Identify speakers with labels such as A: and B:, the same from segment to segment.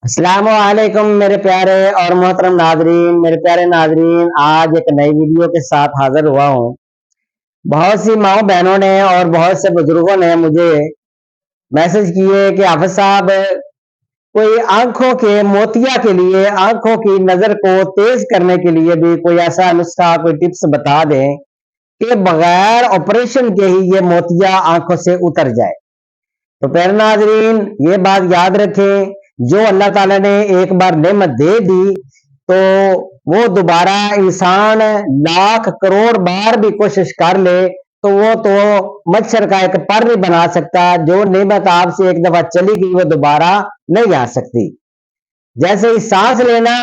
A: السلام علیکم میرے پیارے اور محترم ناظرین، میرے پیارے ناظرین، آج ایک نئی ویڈیو کے ساتھ حاضر ہوا ہوں۔ بہت سی ماؤں بہنوں نے اور بہت سے بزرگوں نے مجھے میسج کیے کہ حافظ صاحب کوئی آنکھوں کے موتیا کے لیے، آنکھوں کی نظر کو تیز کرنے کے لیے بھی کوئی ایسا نسخہ، کوئی ٹپس بتا دیں کہ بغیر آپریشن کے ہی یہ موتیا آنکھوں سے اتر جائے۔ تو پیارے ناظرین، یہ بات یاد رکھیں، جو اللہ تعالیٰ نے ایک بار نعمت دے دی تو وہ دوبارہ انسان لاکھ کروڑ بار بھی کوشش کر لے تو وہ تو مچھر کا ایک پر نہیں بنا سکتا۔ جو نعمت آپ سے ایک دفعہ چلی گئی وہ دوبارہ نہیں آ سکتی۔ جیسے ہی سانس لینا،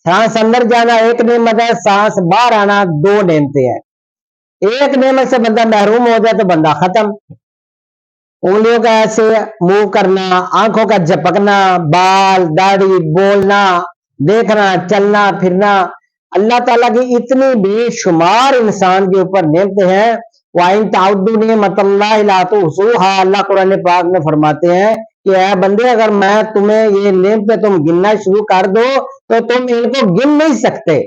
A: سانس اندر جانا ایک نعمت ہے، سانس باہر آنا دو نعمتیں ہیں۔ ایک نعمت سے بندہ محروم ہو جائے تو بندہ ختم۔ انگلیوں کا ایسے موو کرنا، آنکھوں کا جھپکنا، بال داڑھی، بولنا، دیکھنا، چلنا پھرنا، اللہ تعالیٰ کی اتنی بے شمار انسان کے اوپر نعمتیں ہیں۔ وَإِن تَعُدُّوا نِعْمَتَ اللَّهِ لَا تُحْصُوهَا، اللہ قرآن پاک میں فرماتے ہیں کہ اے بندے، اگر میں تمہیں یہ نعمتیں تم گننا شروع کر دو تو تم ان کو گن نہیں سکتے۔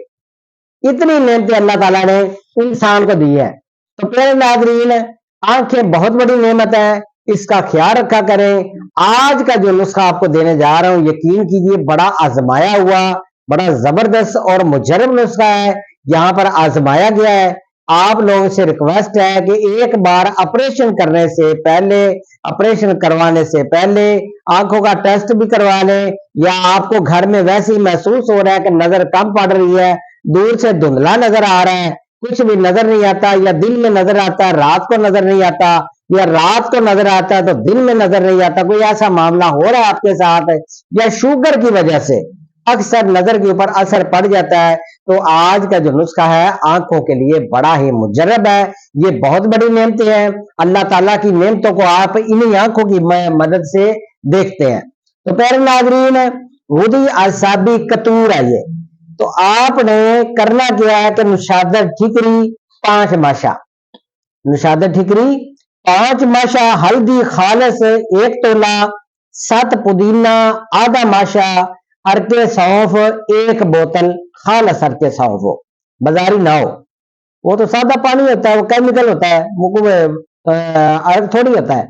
A: اتنی نعمتیں اللہ تعالیٰ نے انسان کو دی ہے۔ تو پیارے ناظرین، آنکھیں بہت بڑی نعمت ہے، اس کا خیال رکھا کریں۔ آج کا جو نسخہ آپ کو دینے جا رہا ہوں، یقین کیجیے بڑا آزمایا ہوا، بڑا زبردست اور مجرب نسخہ ہے، یہاں پر آزمایا گیا ہے۔ آپ لوگوں سے ریکویسٹ ہے کہ ایک بار آپریشن کرنے سے پہلے، آپریشن کروانے سے پہلے آنکھوں کا ٹیسٹ بھی کروا لیں، یا آپ کو گھر میں ویسے ہی محسوس ہو رہا ہے کہ نظر کم پڑ رہی ہے، دور سے دھندلا نظر آ رہا ہے، کچھ بھی نظر نہیں آتا، یا دن میں نظر آتا ہے رات کو نظر نہیں آتا، یا رات کو نظر آتا ہے تو دن میں نظر نہیں آتا، کوئی ایسا معاملہ ہو رہا ہے آپ کے ساتھ، یا شوگر کی وجہ سے اکثر نظر کے اوپر اثر پڑ جاتا ہے، تو آج کا جو نسخہ ہے آنکھوں کے لیے بڑا ہی مجرب ہے۔ یہ بہت بڑی نعمتیں ہیں، اللہ تعالیٰ کی نعمتوں کو آپ انہی آنکھوں کی مدد سے دیکھتے ہیں۔ تو پیارے ناظرین، غدی اعصابی قطور ہے یہ، تو آپ نے کرنا کیا ہے کہ نشادر ٹھیکری 5 ماشا، نشادر ٹھیکری 5 ماشا، ہلدی خالص 1 تولا، 7 پودینہ، آدھا ماشا، ارکے سونف 1 بوتل، خالص ارکے سونف ہو، بازاری نہ ہو، وہ تو سادہ پانی ہوتا ہے، وہ کیمیکل ہوتا ہے، ارک تھوڑی ہوتا ہے۔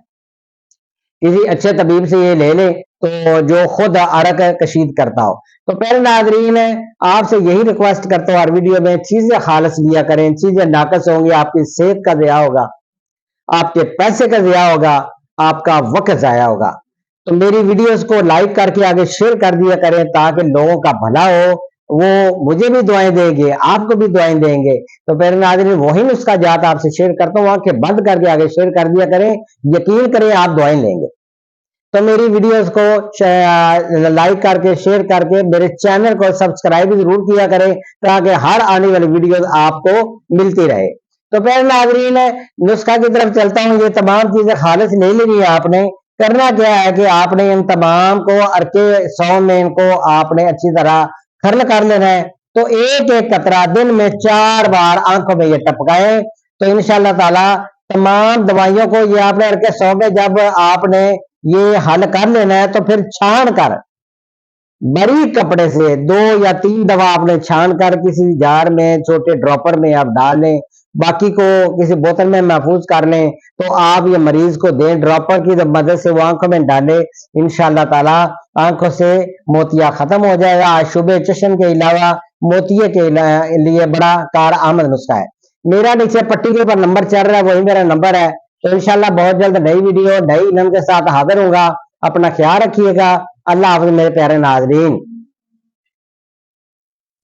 A: کسی اچھے طبیب سے یہ لے لیں تو جو خود ارک کشید کرتا ہو۔ تو پہلے ناظرین، آپ سے یہی ریکویسٹ کرتا ہوں ہر ویڈیو میں، چیزیں خالص لیا کریں، چیزیں ناقص ہوں گی آپ کی صحت کا ضیاع ہوگا، آپ کے پیسے کا ضیاع ہوگا، آپ کا وقت ضائع ہوگا۔ تو میری ویڈیوز کو لائک کر کے آگے شیئر کر دیا کریں تاکہ لوگوں کا بھلا ہو، وہ مجھے بھی دعائیں دیں گے، آپ کو بھی دعائیں دیں گے۔ تو پھر ناظرین، وہی نسخہ جات آپ سے شیئر کرتا ہوں، آنکھیں بند کر کے آگے شیئر کر دیا کریں، یقین کریں آپ دعائیں لیں گے۔ تو میری ویڈیوز کو لائک کر کے شیئر کر کے میرے چینل کو سبسکرائب ضرور کیا کریں تاکہ ہر آنے والی ویڈیوز آپ کو ملتی رہے۔ تو پہلے ناظرین، نسخہ کی طرف چلتا ہوں۔ یہ تمام چیزیں خالص لے لینی ہے، آپ نے کرنا کیا ہے کہ آپ نے ان تمام کو ارکے سو میں ان کو آپ نے اچھی طرح کھرل کر لینا ہے۔ تو ایک ایک قطرہ دن میں 4 بار آنکھوں میں یہ ٹپکائیں تو انشاءاللہ تعالی تمام دوائیوں کو یہ آپ نے ارکے سو میں جب آپ نے یہ حل کر لینا ہے تو پھر چھان کر بریک کپڑے سے 2 یا 3 دفعہ آپ نے چھان کر کسی جار میں چھوٹے ڈراپر میں آپ ڈال لیں، باقی کو کسی بوتل میں محفوظ کر لیں، تو آپ یہ مریض کو دیں، ڈراپر کی مدد سے وہ آنکھوں میں ڈالیں، انشاءاللہ تعالی آنکھوں سے موتیا ختم ہو جائے گا۔ شبہ چشم کے علاوہ موتیے کے لیے بڑا کارآمد نسخہ ہے۔ میرا نیچے پٹی کے اوپر نمبر چل رہا ہے، وہی میرا نمبر ہے۔ تو انشاءاللہ بہت جلد نئی ویڈیو نئی علم کے ساتھ حاضر ہوگا۔ اپنا خیال رکھیے گا۔ اللہ حافظ میرے پیارے ناظرین۔